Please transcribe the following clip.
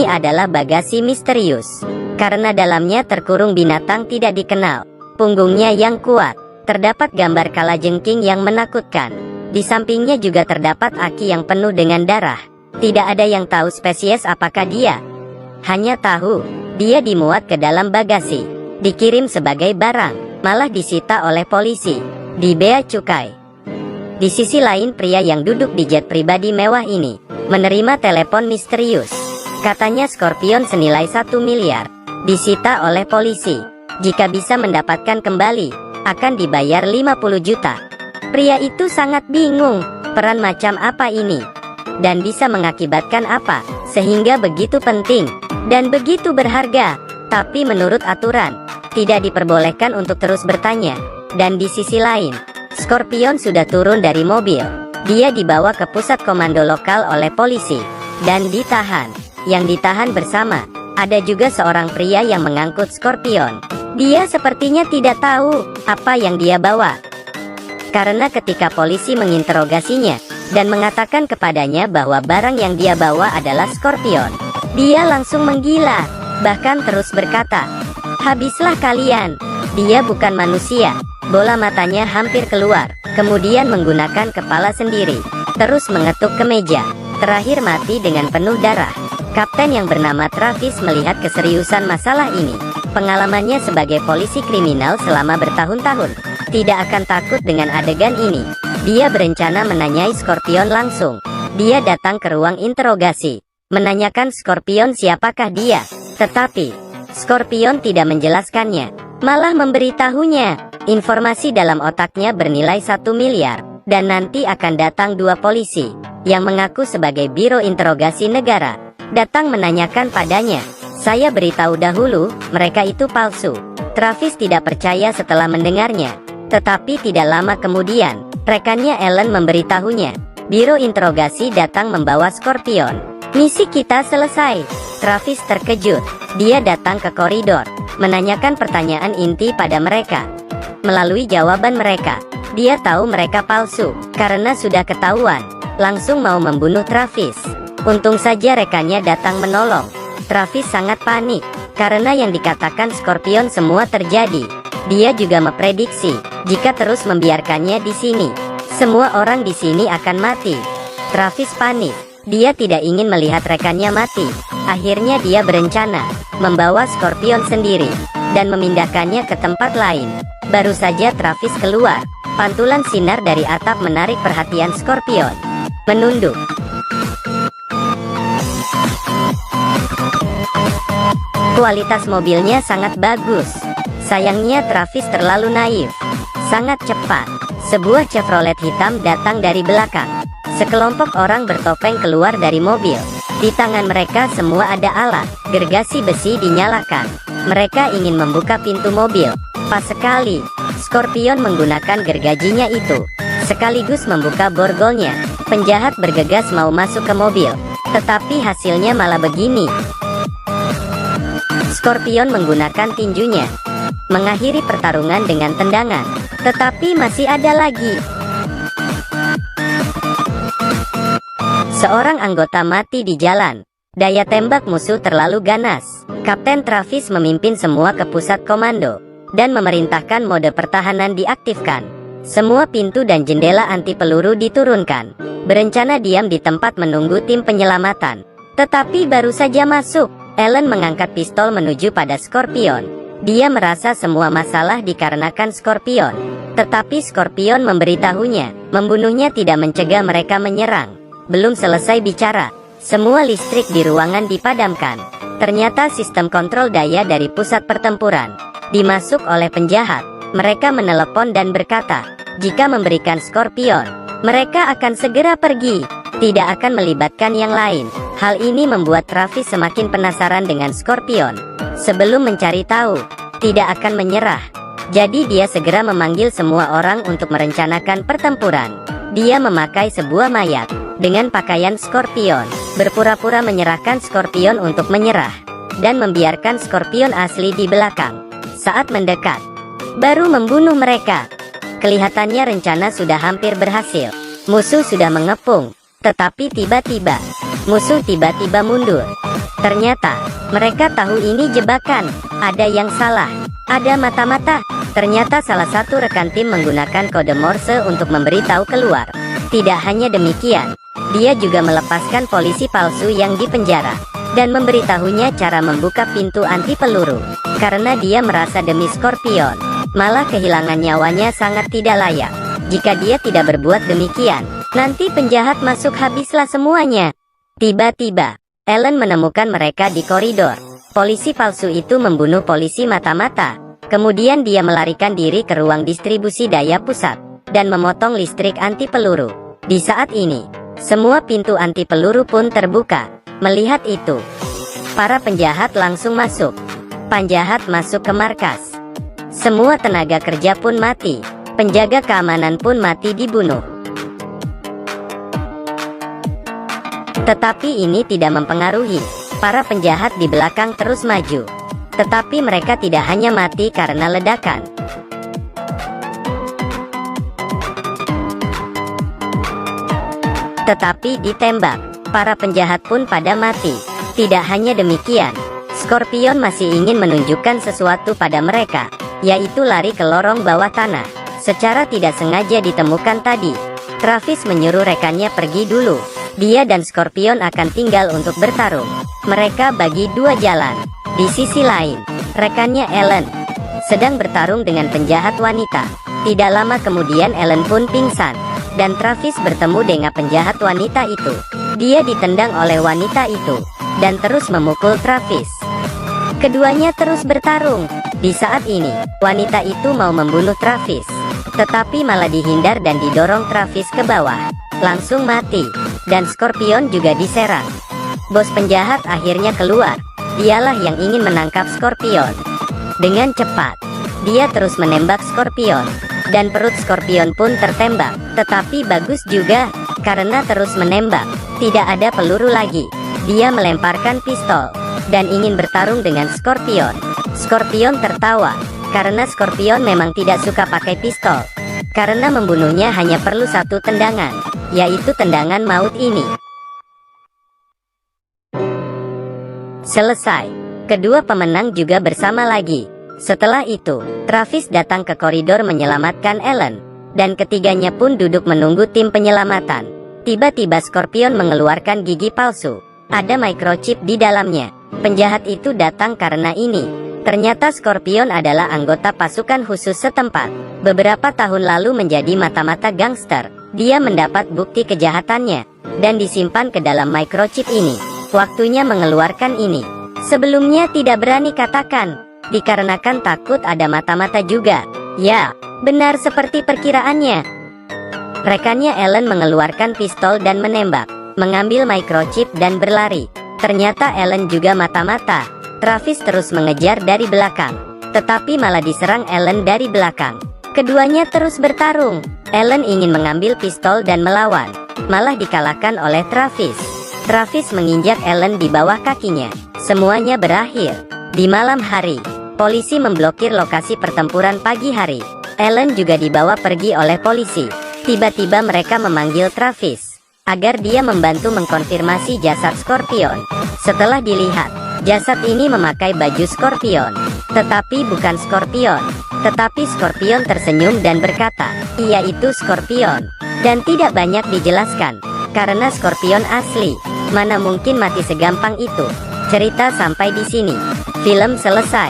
adalah bagasi misterius. Karena dalamnya terkurung binatang tidak dikenal. Punggungnya yang kuat. Terdapat gambar kalajengking yang menakutkan. Di sampingnya juga terdapat aki yang penuh dengan darah. Tidak ada yang tahu spesies apakah dia. Hanya tahu, dia dimuat ke dalam bagasi. Dikirim sebagai barang, malah disita oleh polisi. Di bea cukai. Di sisi lain pria yang duduk di jet pribadi mewah ini menerima telepon misterius. Katanya Scorpion senilai 1 miliar disita oleh polisi. Jika bisa mendapatkan kembali, akan dibayar 50 juta. Pria itu sangat bingung, peran macam apa ini? Dan bisa mengakibatkan apa, sehingga begitu penting, dan begitu berharga. Tapi menurut aturan, tidak diperbolehkan untuk terus bertanya. Dan di sisi lain, Scorpion sudah turun dari mobil. Dia dibawa ke pusat komando lokal oleh polisi, dan ditahan. Yang ditahan bersama, ada juga seorang pria yang mengangkut Scorpion. Dia sepertinya tidak tahu apa yang dia bawa. Karena ketika polisi menginterogasinya dan mengatakan kepadanya bahwa barang yang dia bawa adalah Scorpion, dia langsung menggila, bahkan terus berkata, "Habislah kalian, dia bukan manusia." Bola matanya hampir keluar, kemudian menggunakan kepala sendiri, terus mengetuk ke meja, terakhir mati dengan penuh darah. Kapten yang bernama Travis melihat keseriusan masalah ini. Pengalamannya sebagai polisi kriminal selama bertahun-tahun, tidak akan takut dengan adegan ini. Dia berencana menanyai Scorpion langsung. Dia datang ke ruang interogasi, menanyakan Scorpion siapakah dia. Tetapi, Scorpion tidak menjelaskannya, malah memberitahunya. Informasi dalam otaknya bernilai 1 miliar, dan nanti akan datang 2 polisi, yang mengaku sebagai Biro Interogasi Negara. Datang menanyakan padanya. Saya beritahu dahulu, mereka itu palsu. Travis tidak percaya setelah mendengarnya. Tetapi tidak lama kemudian, rekannya Ellen memberitahunya. Biro interogasi datang membawa Scorpion. Misi kita selesai. Travis terkejut. Dia datang ke koridor, menanyakan pertanyaan inti pada mereka. Melalui jawaban mereka, dia tahu mereka palsu, karena sudah ketahuan. Langsung mau membunuh Travis. Untung saja rekannya datang menolong. Travis sangat panik, karena yang dikatakan Scorpion semua terjadi. Dia juga memprediksi, jika terus membiarkannya di sini, semua orang di sini akan mati. Travis panik, dia tidak ingin melihat rekannya mati. Akhirnya dia berencana, membawa Scorpion sendiri, dan memindahkannya ke tempat lain. Baru saja Travis keluar, pantulan sinar dari atap menarik perhatian Scorpion. Menunduk. Kualitas mobilnya sangat bagus. Sayangnya Travis terlalu naif. Sangat cepat. Sebuah Chevrolet hitam datang dari belakang. Sekelompok orang bertopeng keluar dari mobil. Di tangan mereka semua ada alat. Gergasi besi dinyalakan. Mereka ingin membuka pintu mobil. Pas sekali, Scorpion menggunakan gergajinya itu, sekaligus membuka borgolnya. Penjahat bergegas mau masuk ke mobil, tetapi hasilnya malah begini. Scorpion menggunakan tinjunya, mengakhiri pertarungan dengan tendangan. Tetapi masih ada lagi. Seorang anggota mati di jalan. Daya tembak musuh terlalu ganas. Kapten Travis memimpin semua ke pusat komando, dan memerintahkan mode pertahanan diaktifkan. Semua pintu dan jendela anti peluru diturunkan. Berencana diam di tempat menunggu tim penyelamatan. Tetapi baru saja masuk, Ellen mengangkat pistol menuju pada Scorpion. Dia merasa semua masalah dikarenakan Scorpion. Tetapi Scorpion memberitahunya, membunuhnya tidak mencegah mereka menyerang. Belum selesai bicara, semua listrik di ruangan dipadamkan. Ternyata sistem kontrol daya dari pusat pertempuran dimasuk oleh penjahat. Mereka menelepon dan berkata, jika memberikan Scorpion, mereka akan segera pergi, tidak akan melibatkan yang lain. Hal ini membuat Travis semakin penasaran dengan Scorpion. Sebelum mencari tahu, tidak akan menyerah. Jadi dia segera memanggil semua orang untuk merencanakan pertempuran. Dia memakai sebuah mayat dengan pakaian Scorpion, berpura-pura menyerahkan Scorpion untuk menyerah, dan membiarkan Scorpion asli di belakang. Saat mendekat, baru membunuh mereka. Kelihatannya rencana sudah hampir berhasil. Musuh sudah mengepung, tetapi tiba-tiba musuh tiba-tiba mundur. Ternyata, mereka tahu ini jebakan. Ada yang salah. Ada mata-mata. Ternyata salah satu rekan tim menggunakan kode Morse untuk memberitahu keluar. Tidak hanya demikian, dia juga melepaskan polisi palsu yang dipenjara dan memberitahunya cara membuka pintu anti peluru. Karena dia merasa demi Scorpion, malah kehilangan nyawanya sangat tidak layak. Jika dia tidak berbuat demikian, nanti penjahat masuk habislah semuanya. Tiba-tiba, Ellen menemukan mereka di koridor. Polisi palsu itu membunuh polisi mata-mata. Kemudian dia melarikan diri ke ruang distribusi daya pusat dan memotong listrik anti peluru. Di saat ini, semua pintu anti peluru pun terbuka. Melihat itu, para penjahat langsung masuk. Penjahat masuk ke markas. Semua tenaga kerja pun mati. Penjaga keamanan pun mati dibunuh. Tetapi ini tidak mempengaruhi. Para penjahat di belakang terus maju. Tetapi mereka tidak hanya mati karena ledakan. Tetapi ditembak. Para penjahat pun pada mati. Tidak hanya demikian, Scorpion masih ingin menunjukkan sesuatu pada mereka, yaitu lari ke lorong bawah tanah. Secara tidak sengaja ditemukan tadi. Travis menyuruh rekannya pergi dulu. Dia dan Scorpion akan tinggal untuk bertarung. Mereka bagi dua jalan. Di sisi lain, rekannya Ellen sedang bertarung dengan penjahat wanita. Tidak lama kemudian Ellen pun pingsan, dan Travis bertemu dengan penjahat wanita itu. Dia ditendang oleh wanita itu, dan terus memukul Travis. Keduanya terus bertarung. Di saat ini, wanita itu mau membunuh Travis, tetapi malah dihindar dan didorong Travis ke bawah. Langsung mati, dan Scorpion juga diserang. Bos penjahat akhirnya keluar. Dialah yang ingin menangkap Scorpion. Dengan cepat, dia terus menembak Scorpion, dan perut Scorpion pun tertembak. Tetapi bagus juga, karena terus menembak, tidak ada peluru lagi. Dia melemparkan pistol, dan ingin bertarung dengan Scorpion. Scorpion tertawa, karena Scorpion memang tidak suka pakai pistol. Karena membunuhnya hanya perlu satu tendangan, yaitu tendangan maut ini. Selesai. Kedua pemenang juga bersama lagi. Setelah itu, Travis datang ke koridor menyelamatkan Ellen, dan ketiganya pun duduk menunggu tim penyelamatan. Tiba-tiba Scorpion mengeluarkan gigi palsu. Ada microchip di dalamnya. Penjahat itu datang karena ini. Ternyata Scorpion adalah anggota pasukan khusus setempat. Beberapa tahun lalu menjadi mata-mata gangster. Dia mendapat bukti kejahatannya, dan disimpan ke dalam microchip ini. Waktunya mengeluarkan ini. Sebelumnya tidak berani katakan, dikarenakan takut ada mata-mata juga. Ya, benar seperti perkiraannya. Rekannya Ellen mengeluarkan pistol dan menembak, mengambil microchip dan berlari. Ternyata Ellen juga mata-mata. Travis terus mengejar dari belakang, tetapi malah diserang Ellen dari belakang. Keduanya terus bertarung. Ellen ingin mengambil pistol dan melawan, malah dikalahkan oleh Travis. Travis menginjak Ellen di bawah kakinya. Semuanya berakhir. Di malam hari, polisi memblokir lokasi pertempuran pagi hari. Ellen juga dibawa pergi oleh polisi. Tiba-tiba mereka memanggil Travis agar dia membantu mengkonfirmasi jasad Scorpion. Setelah dilihat, jasad ini memakai baju Scorpion, tetapi bukan Scorpion. Tetapi Scorpion tersenyum dan berkata, "Ia itu Scorpion." Dan tidak banyak dijelaskan, karena Scorpion asli. Mana mungkin mati segampang itu. Cerita sampai di sini. Film selesai.